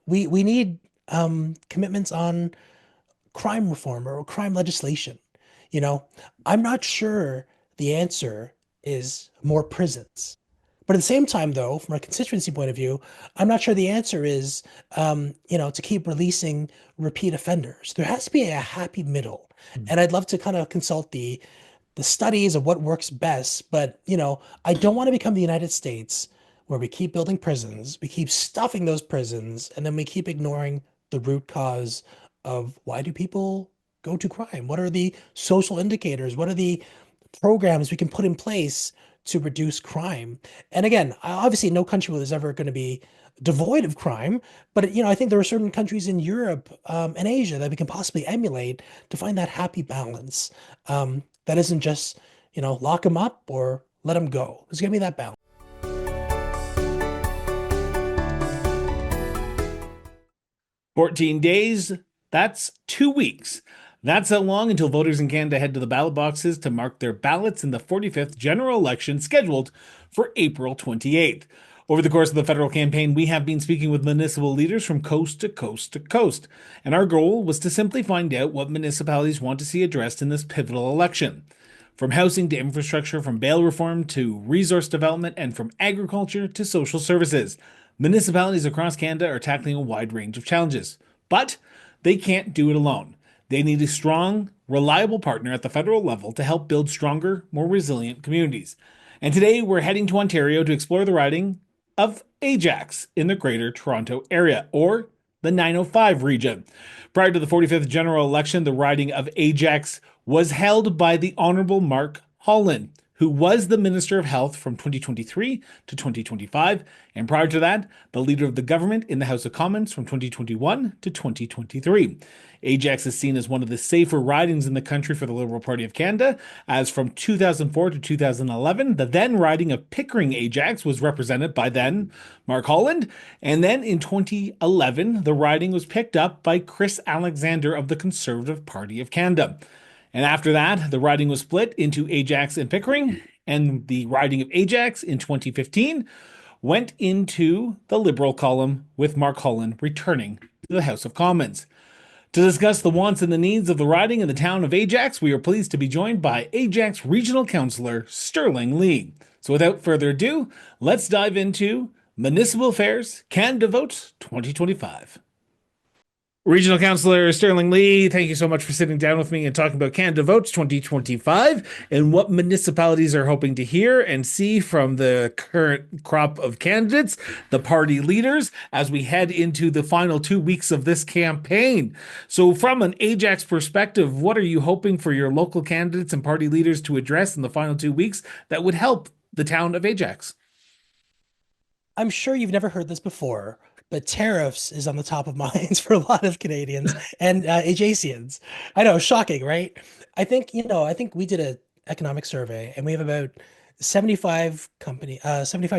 We need commitments on crime reform or crime legislation. You know, I'm not sure the answer is more prisons. But at the same time, though, from a constituency point of view, I'm not sure the answer is, to keep releasing repeat offenders. There has to be a happy middle. And I'd love to kind of consult the studies of what works best. But, I don't want to become the United States where we keep building prisons, we keep stuffing those prisons, and then we keep ignoring the root cause of why do people go to crime? What are the social indicators? What are the programs we can put in place to reduce crime? And again, obviously, no country is ever going to be devoid of crime, but I think there are certain countries in Europe and Asia that we can possibly emulate to find that happy balance. That isn't just lock them up or let them go. There's gonna be that balance. 14 days, that's 2 weeks. That's how long until voters in Canada head to the ballot boxes to mark their ballots in the 45th general election scheduled for April 28th. Over the course of the federal campaign, we have been speaking with municipal leaders from coast to coast to coast, and our goal was to simply find out what municipalities want to see addressed in this pivotal election. From housing to infrastructure, from bail reform to resource development, and from agriculture to social services, municipalities across Canada are tackling a wide range of challenges. But they can't do it alone. They need a strong, reliable partner at the federal level to help build stronger, more resilient communities. And today we're heading to Ontario to explore the riding of Ajax in the Greater Toronto Area, or the 905 region. Prior to the 45th general election, the riding of Ajax was held by the Honourable Mark Holland, who was the Minister of Health from 2023 to 2025, and prior to that, the leader of the government in the House of Commons from 2021 to 2023. Ajax is seen as one of the safer ridings in the country for the Liberal Party of Canada, as from 2004 to 2011, the then riding of Pickering Ajax was represented by then Mark Holland, and then in 2011, the riding was picked up by Chris Alexander of the Conservative Party of Canada. And after that, the riding was split into Ajax and Pickering, and the riding of Ajax in 2015 went into the Liberal column, with Mark Holland returning to the House of Commons. To discuss the wants and the needs of the riding in the town of Ajax, we are pleased to be joined by Ajax Regional Councillor Sterling Lee. So without further ado, let's dive into Municipal Affairs Canada Vote 2025. Regional Councillor Sterling Lee, thank you so much for sitting down with me and talking about Canada Votes 2025 and what municipalities are hoping to hear and see from the current crop of candidates, the party leaders, as we head into the final 2 weeks of this campaign. So, from an Ajax perspective, what are you hoping for your local candidates and party leaders to address in the final 2 weeks that would help the town of Ajax? I'm sure you've never heard this before, but tariffs is on the top of minds for a lot of Canadians and Ajaxians. I know, shocking, right? I think we did an economic survey and we have about 75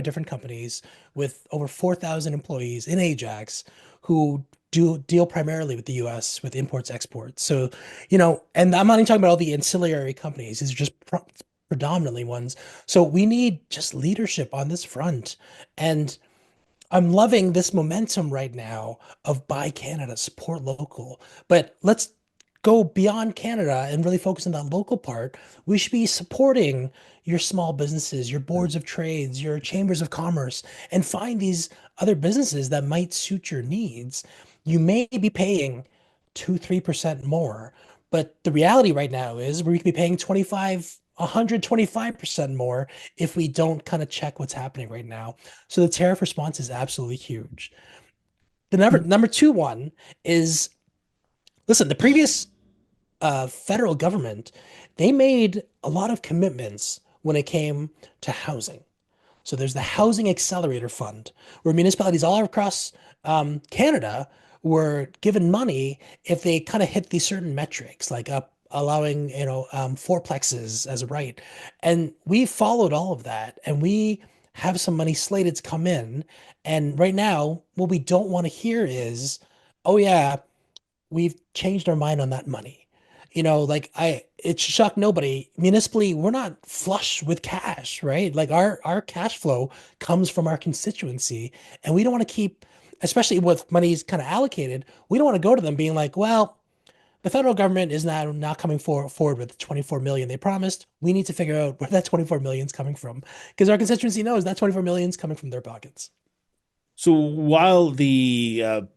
different companies with over 4,000 employees in Ajax who do deal primarily with the US with imports, exports. So, and I'm not even talking about all the ancillary companies. These are just predominantly ones. So we need just leadership on this front. And I'm loving this momentum right now of buy Canada, support local. But let's go beyond Canada and really focus on that local part. We should be supporting your small businesses, your boards of trades, your chambers of commerce, and find these other businesses that might suit your needs. You may be paying 2, 3% more, but the reality right now is we could be paying 125% more if we don't kind of check what's happening right now. So the tariff response is absolutely huge. The number two one is, listen, the previous federal government, they made a lot of commitments when it came to housing. So there's the Housing Accelerator Fund, where municipalities all across Canada were given money if they kind of hit these certain metrics, like allowing fourplexes as a right. And we followed all of that, and we have some money slated to come in. And right now, what we don't want to hear is, "Oh yeah, we've changed our mind on that money." It should shock nobody. Municipally, we're not flush with cash, right? Like our cash flow comes from our constituency, and we don't want to keep especially with money's kind of allocated, we don't want to go to them being like, well, the federal government is not coming forward with the 24 million they promised. We need to figure out where that 24 million is coming from because our constituency knows that 24 million is coming from their pockets. So while the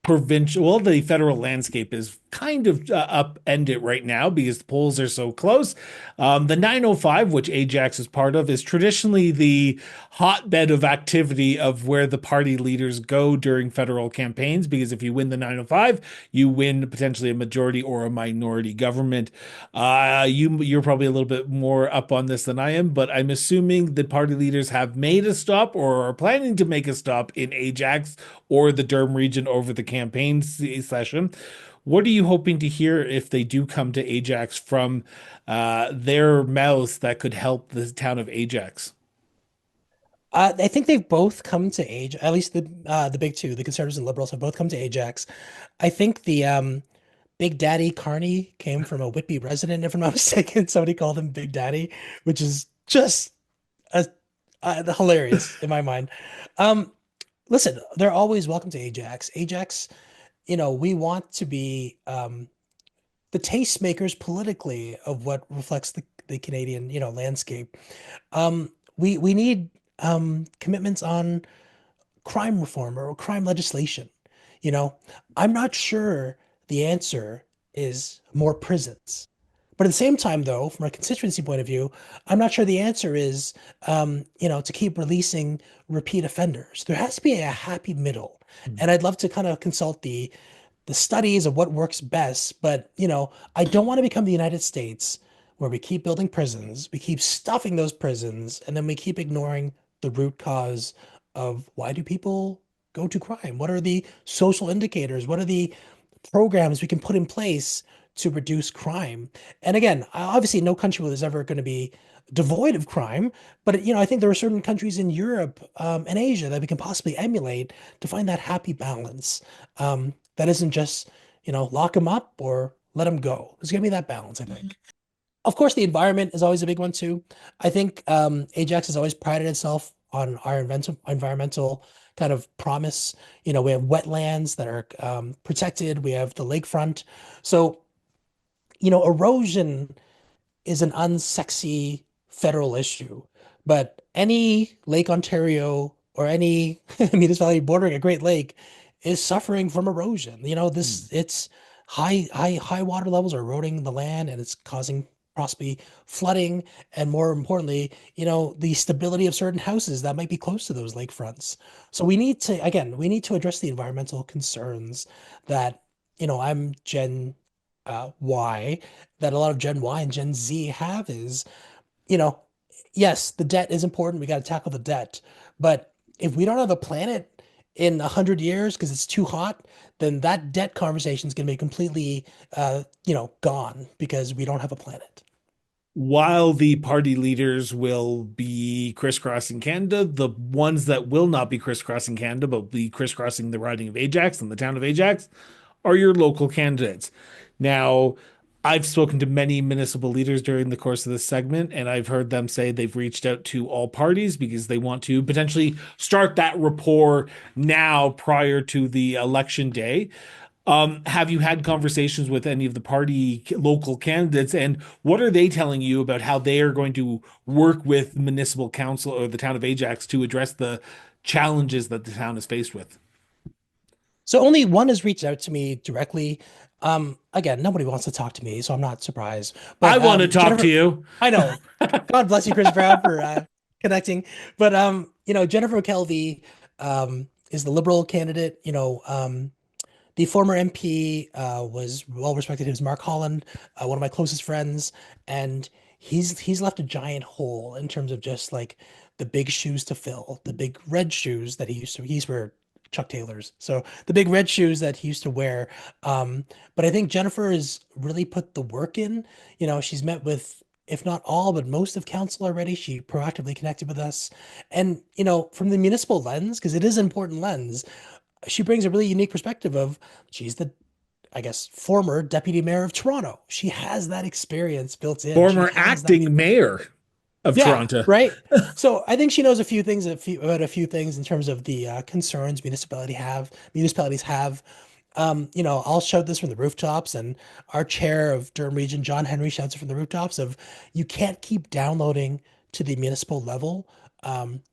federal landscape is kind of upended right now because the polls are so close. The 905, which Ajax is part of, is traditionally the hotbed of activity of where the party leaders go during federal campaigns. Because if you win the 905, you win potentially a majority or a minority government. You're probably a little bit more up on this than I am, but I'm assuming the party leaders have made a stop or are planning to make a stop in Ajax or the Durham region over the campaign session. What are you hoping to hear if they do come to Ajax from their mouths that could help the town of Ajax? I think they've both come to age. At least the big two, the conservatives and liberals, have both come to Ajax. I think the Big Daddy Carney came from a Whitby resident, if I'm not mistaken. Somebody called him Big Daddy, which is just a, hilarious in my mind. Um, Listen, they're always welcome to Ajax. Ajax, we want to be the tastemakers politically of what reflects the Canadian, landscape. We need commitments on crime reform or crime legislation. You know, I'm not sure the answer is more prisons. But at the same time, though, from a constituency point of view, I'm not sure the answer is, to keep releasing repeat offenders. There has to be a happy middle. And I'd love to kind of consult the studies of what works best. But, I don't want to become the United States where we keep building prisons, we keep stuffing those prisons, and then we keep ignoring the root cause of why do people go to crime? What are the social indicators? What are the programs we can put in place to reduce crime? And again, obviously, no country is ever going to be devoid of crime, but I think there are certain countries in Europe and Asia that we can possibly emulate to find that happy balance. That isn't just lock them up or let them go. There's going to be that balance, I think. Of course, the environment is always a big one too. I think Ajax has always prided itself on our environmental kind of promise. We have wetlands that are protected. We have the lakefront. So, erosion is an unsexy federal issue, but any Lake Ontario or any municipality bordering a Great Lake is suffering from erosion. It's high water levels are eroding the land and it's causing possibly flooding and more importantly, the stability of certain houses that might be close to those lakefronts. So we need to address the environmental concerns that, I'm Gen Y, that a lot of Gen Y and Gen Z have is, you know, yes, the debt is important. We got to tackle the debt. But if we don't have a planet in 100 years because it's too hot, then that debt conversation is going to be completely, gone because we don't have a planet. While the party leaders will be crisscrossing Canada, the ones that will not be crisscrossing Canada, but be crisscrossing the riding of Ajax and the town of Ajax, are your local candidates. Now, I've spoken to many municipal leaders during the course of this segment, and I've heard them say they've reached out to all parties because they want to potentially start that rapport now prior to the election day. Have you had conversations with any of the party local candidates, and what are they telling you about how they are going to work with municipal council or the town of Ajax to address the challenges that the town is faced with? So only one has reached out to me directly. Again, nobody wants to talk to me, so I'm not surprised. I But want to talk to Jennifer, you. I know. God bless you, Chris Brown, for connecting. But Jennifer McKelvey is the liberal candidate. The former MP was well respected. He was Mark Holland, one of my closest friends, and he's left a giant hole in terms of just like the big shoes to fill, the big red shoes that he used to wear Chuck Taylors. So the big red shoes that he used to wear. But I think Jennifer has really put the work in. She's met with, if not all, but most of council already. She proactively connected with us. And, from the municipal lens, because it is an important lens, she brings a really unique perspective of she's the, I guess, former deputy mayor of Toronto. She has that experience built in. She Former has that. acting mayor. of Yeah, Toronto. right. So I think she knows a few things, about a few things in terms of the concerns municipalities have. I'll shout this from the rooftops, and our chair of Durham Region, John Henry, shouts it from the rooftops of you can't keep downloading to the municipal level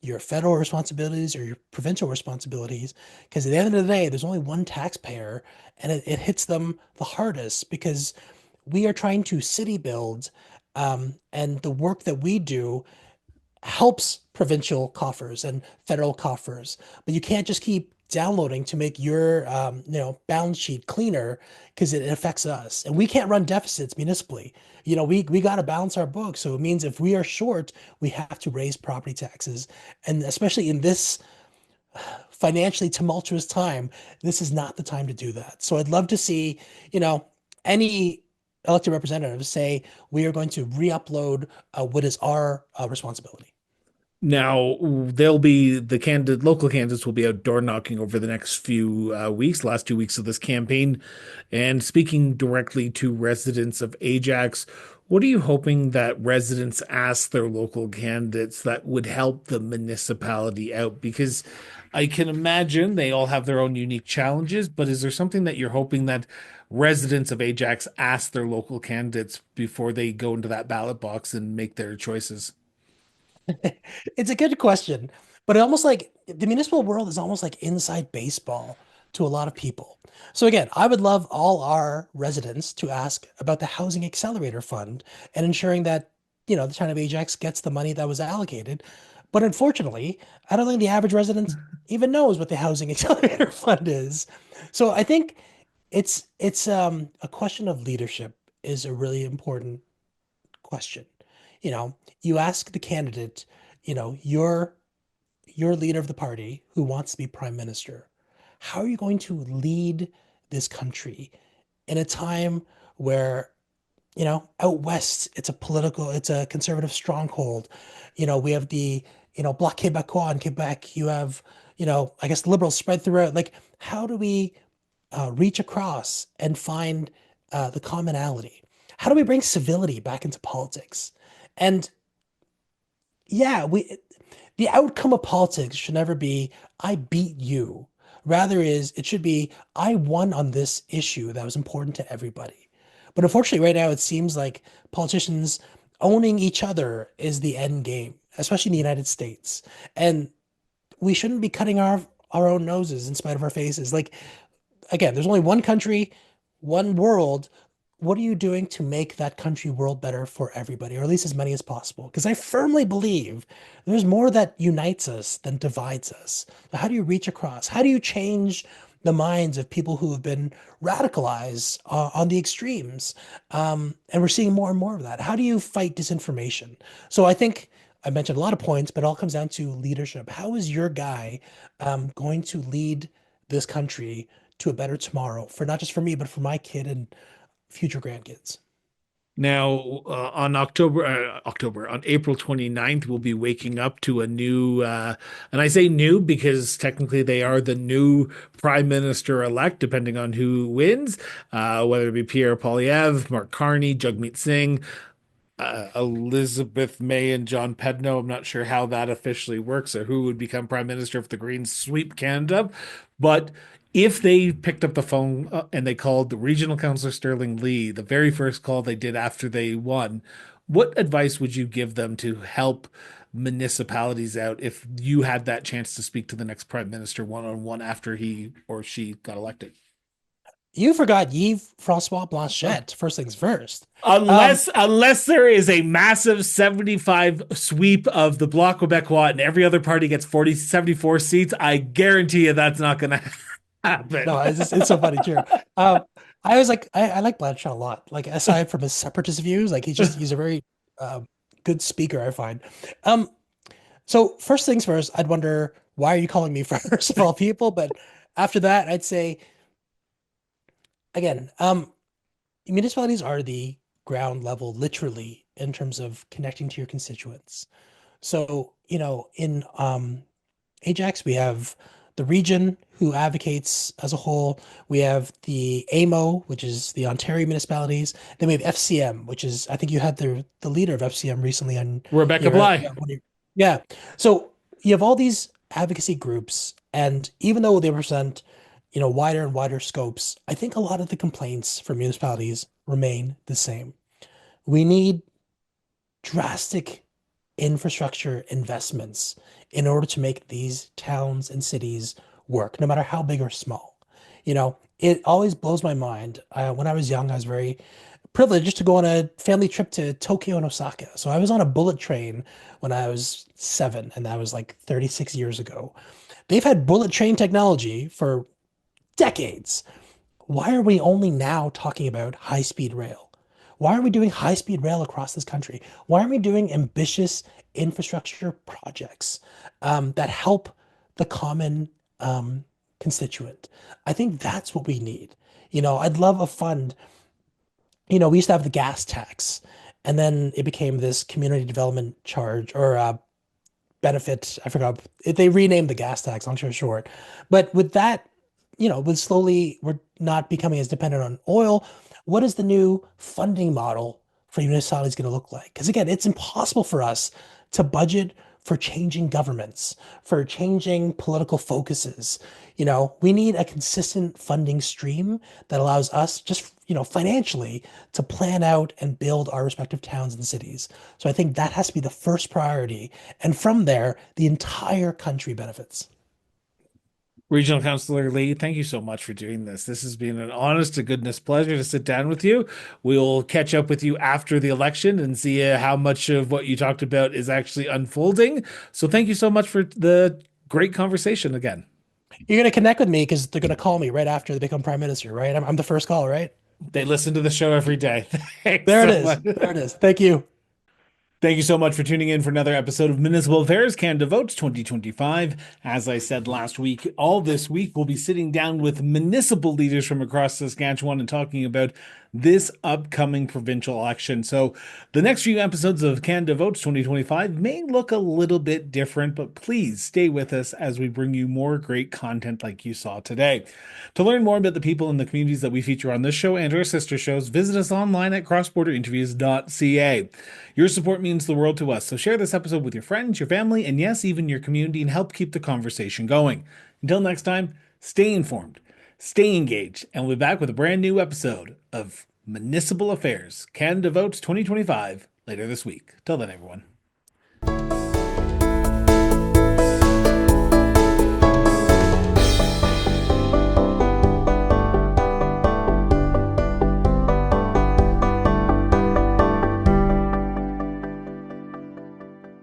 your federal responsibilities or your provincial responsibilities, because at the end of the day, there's only one taxpayer, and it hits them the hardest because we are trying to city build, and the work that we do helps provincial coffers and federal coffers, but you can't just keep downloading to make your balance sheet cleaner because it affects us, and we can't run deficits municipally. We got to balance our books, so it means if we are short, we have to raise property taxes, and especially in this financially tumultuous time, this is not the time to do that. So I'd love to see, any elected representatives say we are going to re-upload what is our responsibility. Now, they'll be the candidate, local candidates will be out door knocking over the next few weeks, last 2 weeks of this campaign, and speaking directly to residents of Ajax. What are you hoping that residents ask their local candidates that would help the municipality out? Because I can imagine they all have their own unique challenges, but is there something that you're hoping that residents of Ajax ask their local candidates before they go into that ballot box and make their choices? It's a good question, but it almost like the municipal world is almost like inside baseball to a lot of people. So again, I would love all our residents to ask about the Housing Accelerator Fund and ensuring that, the town of Ajax gets the money that was allocated. But unfortunately, I don't think the average resident even knows what the Housing Accelerator Fund is. So I think it's a question of leadership is a really important question. You ask the candidate, your leader of the party who wants to be prime minister, how are you going to lead this country in a time where, out west, it's a conservative stronghold. We have the, Bloc Québécois in Quebec. You have, I guess the liberals spread throughout. Like, how do we reach across and find the commonality? How do we bring civility back into politics? And yeah, the outcome of politics should never be I beat you. Rather is it should be I won on this issue that was important to everybody. But unfortunately, right now it seems like politicians owning each other is the end game, especially in the United States. And we shouldn't be cutting our own noses in spite of our faces. Like again, there's only one country, one world. What are you doing to make that country world better for everybody, or at least as many as possible? Because I firmly believe there's more that unites us than divides us. How do you reach across? How do you change the minds of people who have been radicalized on the extremes? And we're seeing more and more of that. How do you fight disinformation? So I think I mentioned a lot of points, but it all comes down to leadership. How is your guy going to lead this country to a better tomorrow for not just for me, but for my kid and future grandkids? Now, on April 29th, we'll be waking up to a new, and I say new because technically they are the new prime minister elect, depending on who wins, whether it be Pierre Poilievre, Mark Carney, Jagmeet Singh, Elizabeth May and John Pedno. I'm not sure how that officially works or who would become prime minister if the Greens sweep Canada. But if they picked up the phone and they called the regional councillor Sterling Lee, the very first call they did after they won, what advice would you give them to help municipalities out if you had that chance to speak to the next prime minister one on one after he or she got elected? You forgot Yves Francois Blanchet, first things first. Um, Unless there is a massive 75 sweep of the Bloc Québécois and every other party gets 74 seats, I guarantee you that's not going to happen. no, it's so funny too. Um, I was like, I like Blanchet a lot. Like aside from his separatist views, like he's a very um, good speaker, I find. Um, so first things first, I'd wonder why are you calling me first of all people? But after that, I'd say again, municipalities are the ground level, literally, in terms of connecting to your constituents. So, in Ajax, we have the region who advocates as a whole. We have the AMO, which is the Ontario municipalities. Then we have FCM, which is I think you had the leader of FCM recently on Rebecca your Bly. yeah. So you have all these advocacy groups, and even though they present, wider and wider scopes, I think a lot of the complaints from municipalities remain the same. We need drastic infrastructure investments in order to make these towns and cities work, no matter how big or small. It always blows my mind. When I was young, I was very privileged just to go on a family trip to Tokyo and Osaka. So I was on a bullet train when I was 7, and that was like 36 years ago. They've had bullet train technology for decades. Why are we only now talking about high-speed rail? Why are we doing high-speed rail across this country? Why aren't we doing ambitious infrastructure projects that help the common constituent? I think that's what we need. I'd love a fund. We used to have the gas tax, and then it became this community development charge or benefit. I forgot. They renamed the gas tax, long story short. But with that, with slowly we're not becoming as dependent on oil, what is the new funding model for municipalities going to look like? Because again, it's impossible for us to budget for changing governments, for changing political focuses. We need a consistent funding stream that allows us just, financially to plan out and build our respective towns and cities. So I think that has to be the first priority. And from there, the entire country benefits. Regional Councillor Lee, thank you so much for doing this. This has been an honest to goodness pleasure to sit down with you. We'll catch up with you after the election and see how much of what you talked about is actually unfolding. So thank you so much for the great conversation again. You're going to connect with me because they're going to call me right after they become prime minister, right? I'm the first call, right? They listen to the show every day. Thanks There it so is. much. There it is. Thank you. Thank you so much for tuning in for another episode of Municipal Affairs Canada Votes 2025. As I said last week, all this week we'll be sitting down with municipal leaders from across Saskatchewan and talking about this upcoming provincial election. So the next few episodes of Canada Votes 2025 may look a little bit different, but please stay with us as we bring you more great content like you saw today. To learn more about the people and the communities that we feature on this show and our sister shows, visit us online at crossborderinterviews.ca. Your support means the world to us, so share this episode with your friends, your family, and yes, even your community, and help keep the conversation going. Until next time, stay informed, stay engaged, and we'll be back with a brand new episode of Municipal Affairs Canada Votes 2025 later this week. Till then, everyone.